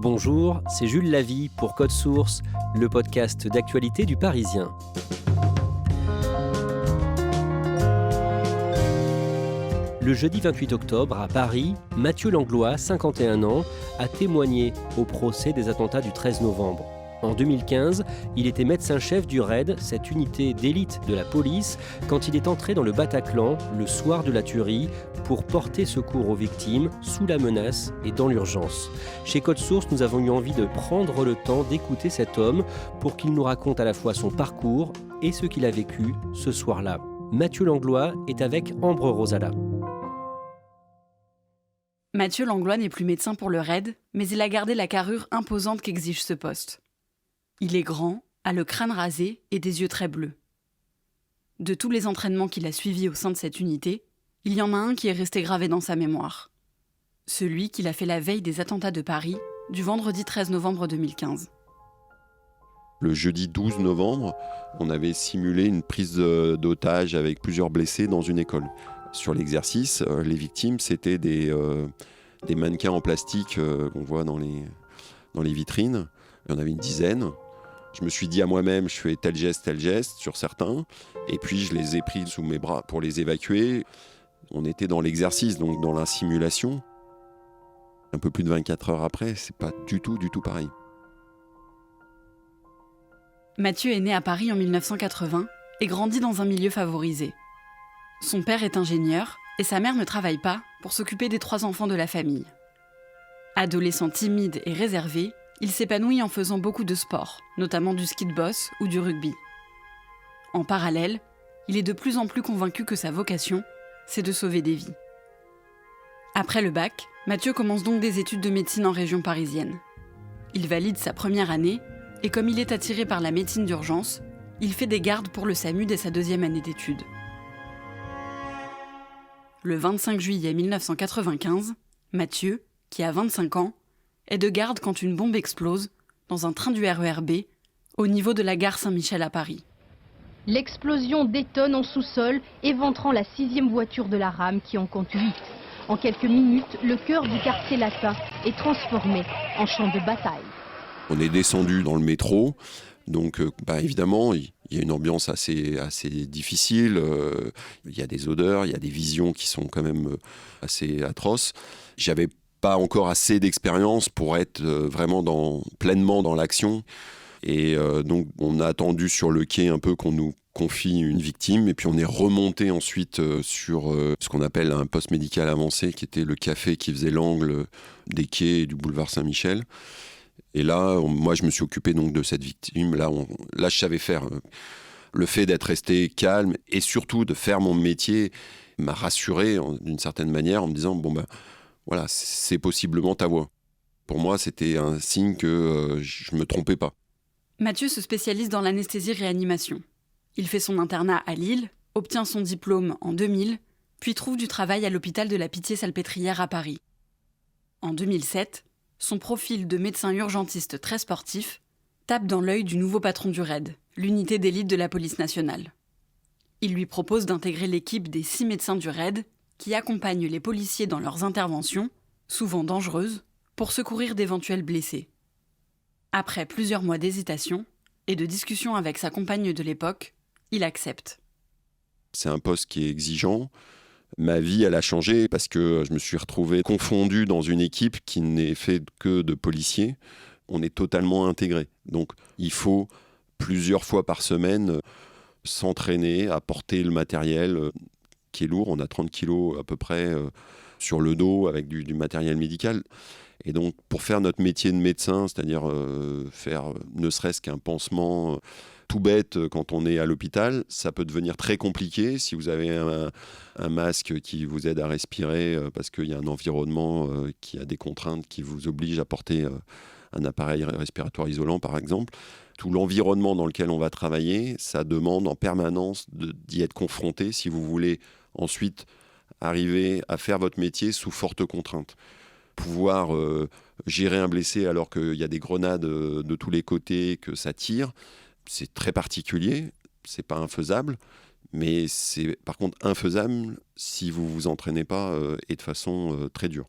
Bonjour, c'est Jules Lavie pour Code Source, le podcast d'actualité du Parisien. Le jeudi 28 octobre, à Paris, Mathieu Langlois, 51 ans, a témoigné au procès des attentats du 13 novembre. En 2015, il était médecin-chef du RAID, cette unité d'élite de la police, quand il est entré dans le Bataclan le soir de la tuerie pour porter secours aux victimes sous la menace et dans l'urgence. Chez Code Source, nous avons eu envie de prendre le temps d'écouter cet homme pour qu'il nous raconte à la fois son parcours et ce qu'il a vécu ce soir-là. Mathieu Langlois est avec Ambre Rosala. Mathieu Langlois n'est plus médecin pour le RAID, mais il a gardé la carrure imposante qu'exige ce poste. Il est grand, a le crâne rasé et des yeux très bleus. De tous les entraînements qu'il a suivis au sein de cette unité, il y en a un qui est resté gravé dans sa mémoire. Celui qu'il a fait la veille des attentats de Paris, du vendredi 13 novembre 2015. Le jeudi 12 novembre, on avait simulé une prise d'otage avec plusieurs blessés dans une école. Sur l'exercice, les victimes, c'était des mannequins en plastique qu'on voit dans les vitrines. Il y en avait une dizaine. Je me suis dit à moi-même, je fais tel geste sur certains. Et puis, je les ai pris sous mes bras pour les évacuer. On était dans l'exercice, donc dans la simulation. Un peu plus de 24 heures après, c'est pas du tout pareil. Mathieu est né à Paris en 1980 et grandit dans un milieu favorisé. Son père est ingénieur et sa mère ne travaille pas pour s'occuper des 3 enfants de la famille. Adolescent timide et réservé, il s'épanouit en faisant beaucoup de sport, notamment du ski de boss ou du rugby. En parallèle, il est de plus en plus convaincu que sa vocation, c'est de sauver des vies. Après le bac, Mathieu commence donc des études de médecine en région parisienne. Il valide sa première année et comme il est attiré par la médecine d'urgence, il fait des gardes pour le SAMU dès sa 2e année d'études. Le 25 juillet 1995, Mathieu, qui a 25 ans, est de garde quand une bombe explose dans un train du RER B au niveau de la gare Saint-Michel à Paris. L'explosion détonne en sous-sol, éventrant la 6e voiture de la rame qui en compte 8. En quelques minutes, le cœur du quartier latin est transformé en champ de bataille. On est descendu dans le métro, donc évidemment, il y a une ambiance assez difficile. Il y a des odeurs, il y a des visions qui sont quand même assez atroces. J'avais pas encore assez d'expérience pour être vraiment pleinement dans l'action. Et donc, on a attendu sur le quai un peu qu'on nous confie une victime. Et puis, on est remonté ensuite sur ce qu'on appelle un poste médical avancé, qui était le café qui faisait l'angle des quais et du boulevard Saint-Michel. Et là, moi, je me suis occupé donc de cette victime. Là, je savais faire. Le fait d'être resté calme et surtout de faire mon métier m'a rassuré d'une certaine manière en me disant, voilà, c'est possiblement ta voie. Pour moi, c'était un signe que je ne me trompais pas. Mathieu se spécialise dans l'anesthésie-réanimation. Il fait son internat à Lille, obtient son diplôme en 2000, puis trouve du travail à l'hôpital de la Pitié-Salpêtrière à Paris. En 2007, son profil de médecin urgentiste très sportif tape dans l'œil du nouveau patron du RAID, l'unité d'élite de la police nationale. Il lui propose d'intégrer l'équipe des 6 médecins du RAID qui accompagnent les policiers dans leurs interventions, souvent dangereuses, pour secourir d'éventuels blessés. Après plusieurs mois d'hésitation et de discussion avec sa compagne de l'époque, il accepte. C'est un poste qui est exigeant. Ma vie, elle a changé parce que je me suis retrouvé confondu dans une équipe qui n'est faite que de policiers. On est totalement intégré. Donc, il faut plusieurs fois par semaine s'entraîner à porter le matériel qui est lourd. On a 30 kilos à peu près sur le dos avec du matériel médical. Et donc, pour faire notre métier de médecin, c'est-à-dire faire ne serait-ce qu'un pansement tout bête quand on est à l'hôpital, ça peut devenir très compliqué si vous avez un masque qui vous aide à respirer parce qu'il y a un environnement qui a des contraintes qui vous obligent à porter un appareil respiratoire isolant, par exemple. Tout l'environnement dans lequel on va travailler, ça demande en permanence d'y être confronté si vous voulez ensuite arriver à faire votre métier sous forte contrainte. Pouvoir gérer un blessé alors qu'il y a des grenades de tous les côtés, que ça tire, c'est très particulier, c'est pas infaisable, mais c'est par contre infaisable si vous vous entraînez pas et de façon très dure.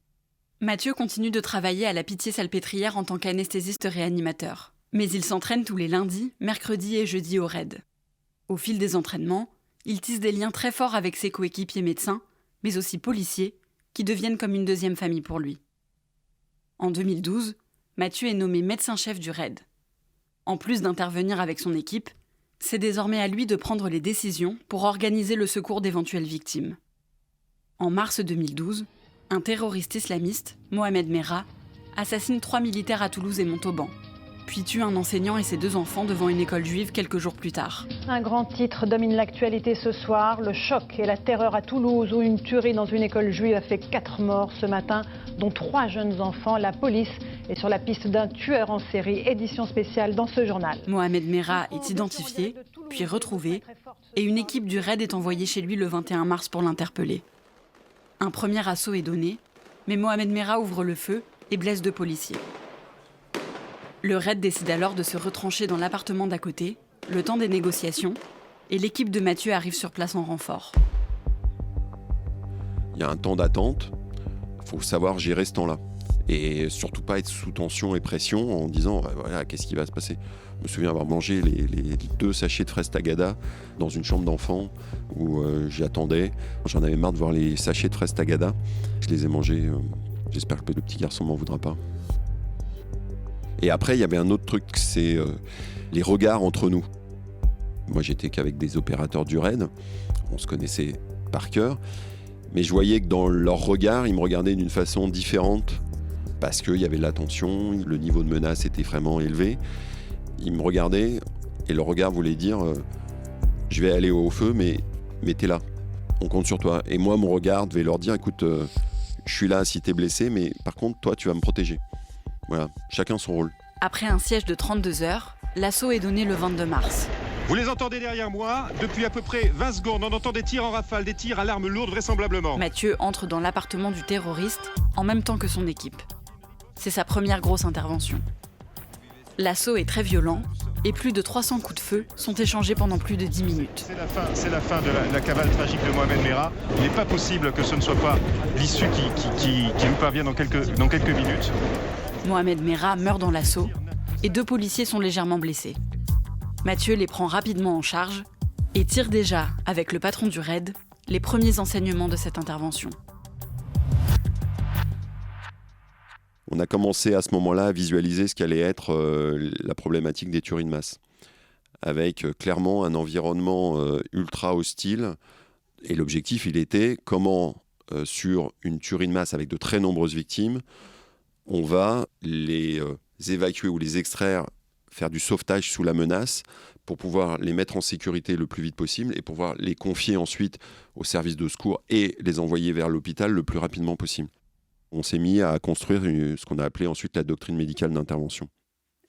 Mathieu continue de travailler à la Pitié-Salpêtrière en tant qu'anesthésiste réanimateur. Mais il s'entraîne tous les lundis, mercredis et jeudis au RAID. Au fil des entraînements, il tisse des liens très forts avec ses coéquipiers médecins, mais aussi policiers, qui deviennent comme une deuxième famille pour lui. En 2012, Mathieu est nommé médecin-chef du RAID. En plus d'intervenir avec son équipe, c'est désormais à lui de prendre les décisions pour organiser le secours d'éventuelles victimes. En mars 2012, un terroriste islamiste, Mohamed Merah, assassine 3 militaires à Toulouse et Montauban, puis tue un enseignant et ses 2 enfants devant une école juive quelques jours plus tard. Un grand titre domine l'actualité ce soir, le choc et la terreur à Toulouse où une tuerie dans une école juive a fait 4 morts ce matin, dont 3 jeunes enfants. La police est sur la piste d'un tueur en série, édition spéciale dans ce journal. Mohamed Merah est identifié, puis retrouvé, et une équipe du RAID est envoyée chez lui le 21 mars pour l'interpeller. Un premier assaut est donné, mais Mohamed Merah ouvre le feu et blesse 2 policiers. Le RAID décide alors de se retrancher dans l'appartement d'à côté, le temps des négociations, et l'équipe de Mathieu arrive sur place en renfort. Il y a un temps d'attente, il faut savoir gérer ce temps-là. Et surtout pas être sous tension et pression en disant voilà, qu'est-ce qui va se passer. Je me souviens avoir mangé les 2 sachets de fraises Tagada dans une chambre d'enfant où j'y attendais. J'en avais marre de voir les sachets de fraises Tagada. Je les ai mangés. J'espère que le petit garçon m'en voudra pas. Et après, il y avait un autre truc, c'est les regards entre nous. Moi, j'étais qu'avec des opérateurs du RAID. On se connaissait par cœur. Mais je voyais que dans leurs regards, ils me regardaient d'une façon différente parce qu'il y avait de la tension, le niveau de menace était vraiment élevé. Ils me regardaient et leur regard voulait dire je vais aller au feu, mais t'es là. On compte sur toi. Et moi, mon regard devait leur dire écoute, je suis là si t'es blessé, mais par contre, toi, tu vas me protéger. Voilà, chacun son rôle. Après un siège de 32 heures, l'assaut est donné le 22 mars. Vous les entendez derrière moi, depuis à peu près 20 secondes, on entend des tirs en rafale, des tirs à l'arme lourde vraisemblablement. Mathieu entre dans l'appartement du terroriste en même temps que son équipe. C'est sa première grosse intervention. L'assaut est très violent et plus de 300 coups de feu sont échangés pendant plus de 10 minutes. C'est la fin de la cavale tragique de Mohamed Merah. Il n'est pas possible que ce ne soit pas l'issue qui nous parvient dans quelques minutes. Mohamed Merah meurt dans l'assaut et 2 policiers sont légèrement blessés. Mathieu les prend rapidement en charge et tire déjà, avec le patron du RAID, les premiers enseignements de cette intervention. On a commencé à ce moment-là à visualiser ce qu'allait être la problématique des tueries de masse, avec clairement un environnement ultra hostile. Et l'objectif, il était comment, sur une tuerie de masse avec de très nombreuses victimes, on va les évacuer ou les extraire, faire du sauvetage sous la menace pour pouvoir les mettre en sécurité le plus vite possible et pouvoir les confier ensuite aux services de secours et les envoyer vers l'hôpital le plus rapidement possible. On s'est mis à construire ce qu'on a appelé ensuite la doctrine médicale d'intervention.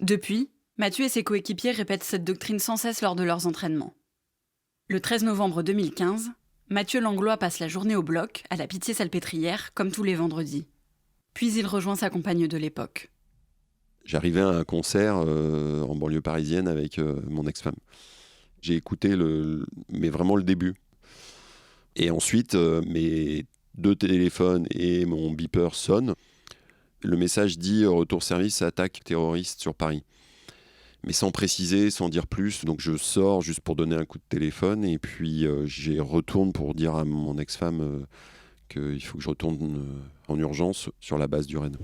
Depuis, Mathieu et ses coéquipiers répètent cette doctrine sans cesse lors de leurs entraînements. Le 13 novembre 2015, Mathieu Langlois passe la journée au bloc, à la Pitié-Salpêtrière, comme tous les vendredis. Puis il rejoint sa compagne de l'époque. J'arrivais à un concert en banlieue parisienne avec mon ex-femme. J'ai écouté mais vraiment le début. Et ensuite, mes 2 téléphones et mon beeper sonnent. Le message dit « Retour service, attaque terroriste sur Paris ». Mais sans préciser, sans dire plus. Donc je sors juste pour donner un coup de téléphone et puis j'y retourne pour dire à mon ex-femme qu'il faut que je retourne en urgence sur la base du RAID.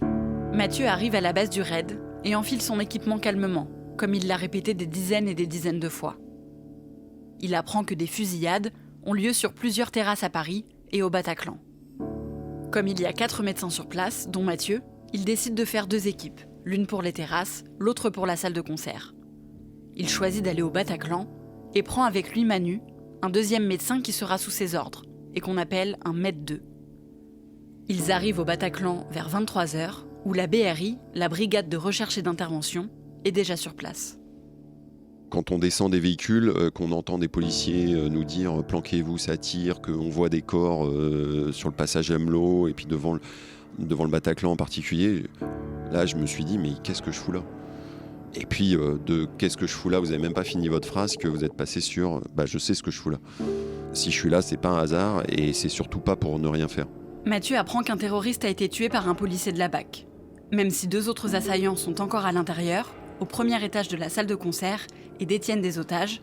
Mathieu arrive à la base du RAID et enfile son équipement calmement, comme il l'a répété des dizaines et des dizaines de fois. Il apprend que des fusillades ont lieu sur plusieurs terrasses à Paris et au Bataclan. Comme il y a 4 médecins sur place, dont Mathieu, il décide de faire 2 équipes, l'une pour les terrasses, l'autre pour la salle de concert. Il choisit d'aller au Bataclan et prend avec lui Manu, un 2e médecin qui sera sous ses ordres et qu'on appelle un Med 2. Ils arrivent au Bataclan vers 23h, où la BRI, la Brigade de Recherche et d'Intervention, est déjà sur place. Quand on descend des véhicules, qu'on entend des policiers nous dire « planquez-vous, ça tire », qu'on voit des corps sur le passage Amelot et puis devant le Bataclan en particulier, là je me suis dit « mais qu'est-ce que je fous là ?» Et puis de « qu'est-ce que je fous là ?» vous n'avez même pas fini votre phrase que vous êtes passé sur « je sais ce que je fous là ». Si je suis là, c'est pas un hasard et c'est surtout pas pour ne rien faire. Mathieu apprend qu'un terroriste a été tué par un policier de la BAC. Même si 2 autres assaillants sont encore à l'intérieur, au premier étage de la salle de concert, et détiennent des otages,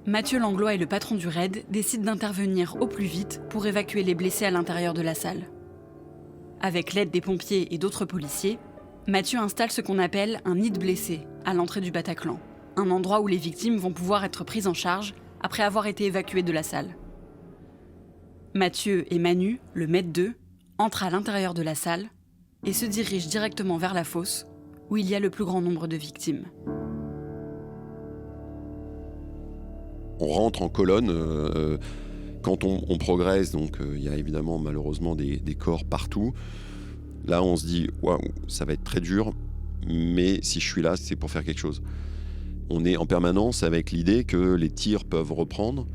Mathieu Langlois et le patron du raid décident d'intervenir au plus vite pour évacuer les blessés à l'intérieur de la salle. Avec l'aide des pompiers et d'autres policiers, Mathieu installe ce qu'on appelle un nid de blessés à l'entrée du Bataclan, un endroit où les victimes vont pouvoir être prises en charge après avoir été évacuées de la salle. Mathieu et Manu, le maître d'eux, entrent à l'intérieur de la salle et se dirigent directement vers la fosse où il y a le plus grand nombre de victimes. On rentre en colonne. Quand on progresse, donc il y a évidemment malheureusement des corps partout. Là, on se dit waouh, ça va être très dur, mais si je suis là, c'est pour faire quelque chose. On est en permanence avec l'idée que les tirs peuvent reprendre,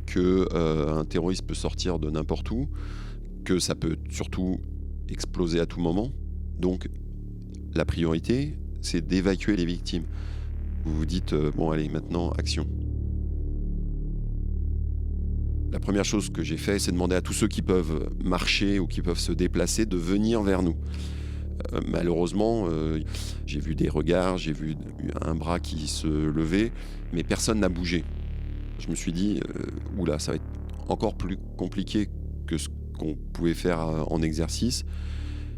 qu'un terroriste peut sortir de n'importe où, que ça peut surtout exploser à tout moment. Donc, la priorité, c'est d'évacuer les victimes. Vous vous dites bon, allez, maintenant, action. La première chose que j'ai fait, c'est demander à tous ceux qui peuvent marcher ou qui peuvent se déplacer de venir vers nous. Malheureusement, j'ai vu des regards, j'ai vu un bras qui se levait, mais personne n'a bougé. Je me suis dit, oula, ça va être encore plus compliqué que ce qu'on pouvait faire en exercice.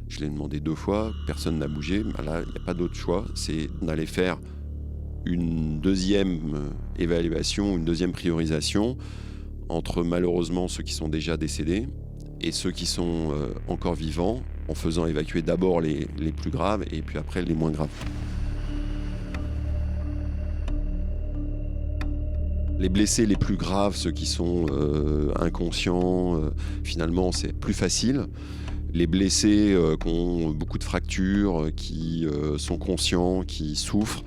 Je l'ai demandé 2 fois, personne n'a bougé. Là, il n'y a pas d'autre choix, c'est d'aller faire une deuxième évaluation, une deuxième priorisation entre malheureusement ceux qui sont déjà décédés et ceux qui sont encore vivants, en faisant évacuer d'abord les plus graves et puis après les moins graves. Les blessés les plus graves, ceux qui sont inconscients, finalement c'est plus facile. Les blessés qui ont beaucoup de fractures, qui sont conscients, qui souffrent,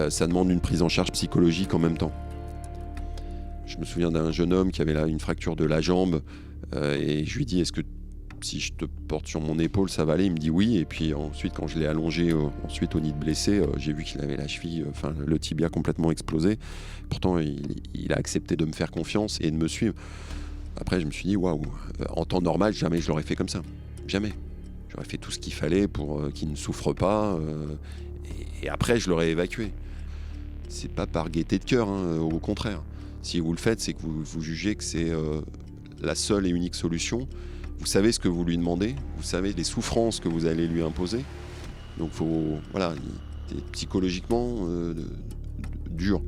ça demande une prise en charge psychologique en même temps. Je me souviens d'un jeune homme qui avait là une fracture de la jambe et je lui dis est-ce que si je te porte sur mon épaule ça va aller? Il me dit oui, et puis ensuite quand je l'ai allongé au nid de blessé, j'ai vu qu'il avait la cheville, le tibia complètement explosé. Pourtant il a accepté de me faire confiance et de me suivre. Après je me suis dit waouh, en temps normal jamais je l'aurais fait comme ça, jamais. J'aurais fait tout ce qu'il fallait pour qu'il ne souffre pas et après je l'aurais évacué. C'est pas par gaieté de cœur, au contraire. Si vous le faites, c'est que vous jugez que c'est la seule et unique solution. Vous savez ce que vous lui demandez, vous savez les souffrances que vous allez lui imposer. Donc c'est psychologiquement dur.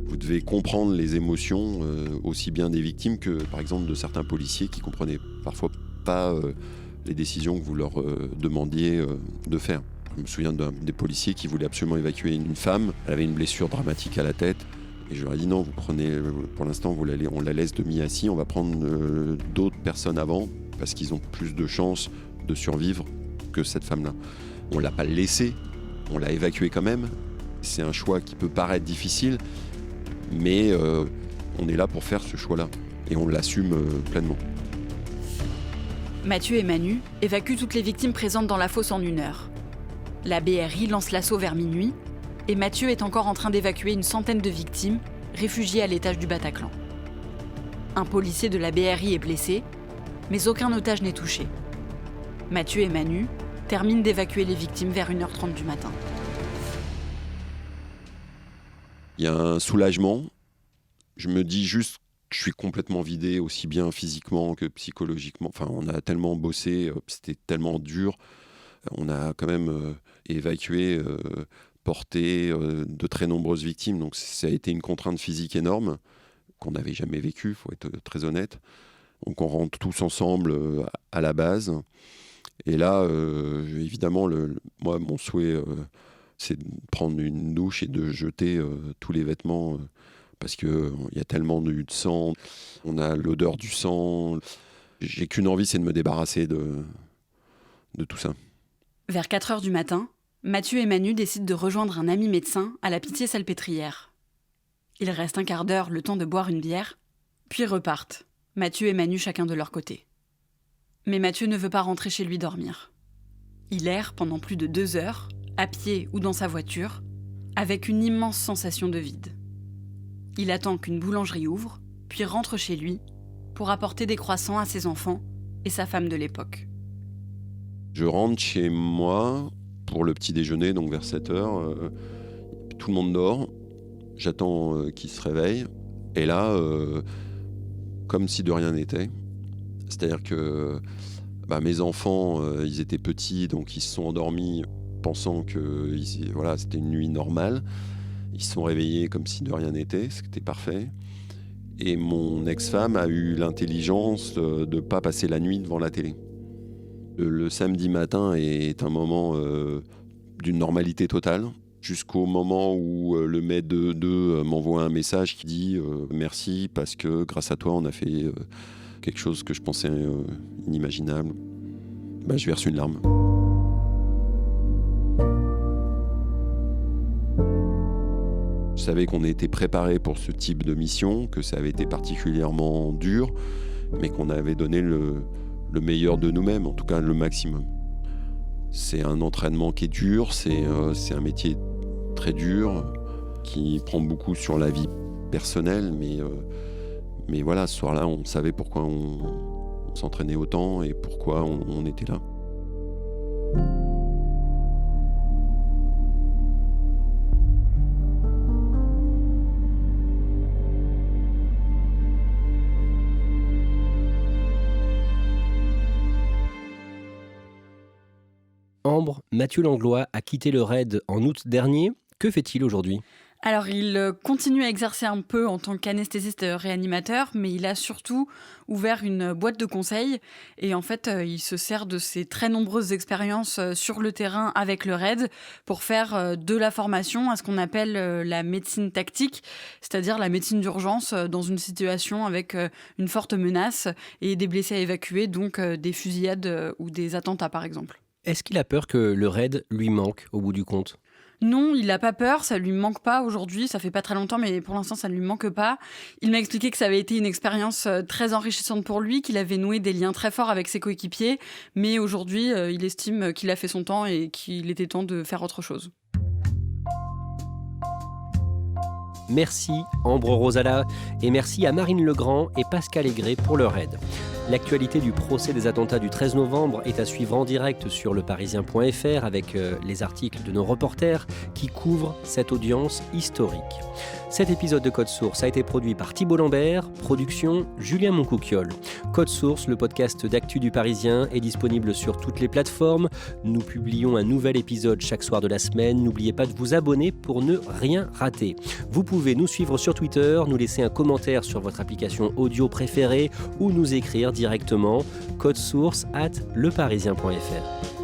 Vous devez comprendre les émotions aussi bien des victimes que par exemple de certains policiers qui ne comprenaient parfois pas les décisions que vous leur demandiez de faire. Je me souviens des policiers qui voulaient absolument évacuer une femme. Elle avait une blessure dramatique à la tête. Et je leur ai dit non, vous prenez, pour l'instant, on la laisse demi-assis. On va prendre d'autres personnes avant parce qu'ils ont plus de chances de survivre que cette femme-là. On ne l'a pas laissée, on l'a évacuée quand même. C'est un choix qui peut paraître difficile, mais on est là pour faire ce choix-là. Et on l'assume pleinement. Mathieu et Manu évacuent toutes les victimes présentes dans la fosse en 1 heure. La BRI lance l'assaut vers minuit et Mathieu est encore en train d'évacuer une centaine de victimes réfugiées à l'étage du Bataclan. Un policier de la BRI est blessé, mais aucun otage n'est touché. Mathieu et Manu terminent d'évacuer les victimes vers 1h30 du matin. Il y a un soulagement. Je me dis juste que je suis complètement vidé, aussi bien physiquement que psychologiquement. On a tellement bossé, c'était tellement dur. On a quand même évacué, porté de très nombreuses victimes. Donc ça a été une contrainte physique énorme qu'on n'avait jamais vécue, il faut être très honnête. Donc on rentre tous ensemble à la base. Et là, évidemment, moi, mon souhait, c'est de prendre une douche et de jeter tous les vêtements parce qu'il y a tellement eu de sang. On a l'odeur du sang. J'ai qu'une envie, c'est de me débarrasser de tout ça. Vers 4h du matin, Mathieu et Manu décident de rejoindre un ami médecin à la Pitié-Salpêtrière. Ils restent un quart d'heure, le temps de boire une bière, puis repartent, Mathieu et Manu chacun de leur côté. Mais Mathieu ne veut pas rentrer chez lui dormir. Il erre pendant plus de 2 heures, à pied ou dans sa voiture, avec une immense sensation de vide. Il attend qu'une boulangerie ouvre, puis rentre chez lui, pour apporter des croissants à ses enfants et sa femme de l'époque. Je rentre chez moi pour le petit déjeuner, donc vers 7h. Tout le monde dort. J'attends qu'il se réveille. Et là, comme si de rien n'était. C'est-à-dire que mes enfants, ils étaient petits, donc ils se sont endormis pensant que c'était une nuit normale. Ils se sont réveillés comme si de rien n'était, c'était parfait. Et mon ex-femme a eu l'intelligence de ne pas passer la nuit devant la télé. Le samedi matin est un moment d'une normalité totale, jusqu'au moment où le maître de 2 m'envoie un message qui dit « Merci, parce que grâce à toi, on a fait quelque chose que je pensais inimaginable. » Je verse une larme. Je savais qu'on était préparé pour ce type de mission, que ça avait été particulièrement dur, mais qu'on avait donné le meilleur de nous-mêmes, en tout cas le maximum. C'est un entraînement qui est dur, c'est un métier très dur, qui prend beaucoup sur la vie personnelle, mais voilà, ce soir-là, on savait pourquoi on s'entraînait autant et pourquoi on était là. Ambre, Mathieu Langlois a quitté le RAID en août dernier. Que fait-il aujourd'hui ? Alors, il continue à exercer un peu en tant qu'anesthésiste réanimateur, mais il a surtout ouvert une boîte de conseils. Et en fait, il se sert de ses très nombreuses expériences sur le terrain avec le RAID pour faire de la formation à ce qu'on appelle la médecine tactique, c'est-à-dire la médecine d'urgence dans une situation avec une forte menace et des blessés à évacuer, donc des fusillades ou des attentats par exemple. Est-ce qu'il a peur que le RAID lui manque au bout du compte ? Non, il n'a pas peur, ça lui manque pas aujourd'hui, ça fait pas très longtemps, mais pour l'instant ça ne lui manque pas. Il m'a expliqué que ça avait été une expérience très enrichissante pour lui, qu'il avait noué des liens très forts avec ses coéquipiers, mais aujourd'hui il estime qu'il a fait son temps et qu'il était temps de faire autre chose. Merci Ambre Rosala et merci à Marine Legrand et Pascal Aigret pour leur aide. L'actualité du procès des attentats du 13 novembre est à suivre en direct sur leparisien.fr avec les articles de nos reporters qui couvrent cette audience historique. Cet épisode de Code Source a été produit par Thibault Lambert, production Julien Moncouquiol. Code Source, le podcast d'actu du Parisien, est disponible sur toutes les plateformes. Nous publions un nouvel épisode chaque soir de la semaine. N'oubliez pas de vous abonner pour ne rien rater. Vous pouvez nous suivre sur Twitter, nous laisser un commentaire sur votre application audio préférée ou nous écrire directement codesource@leparisien.fr.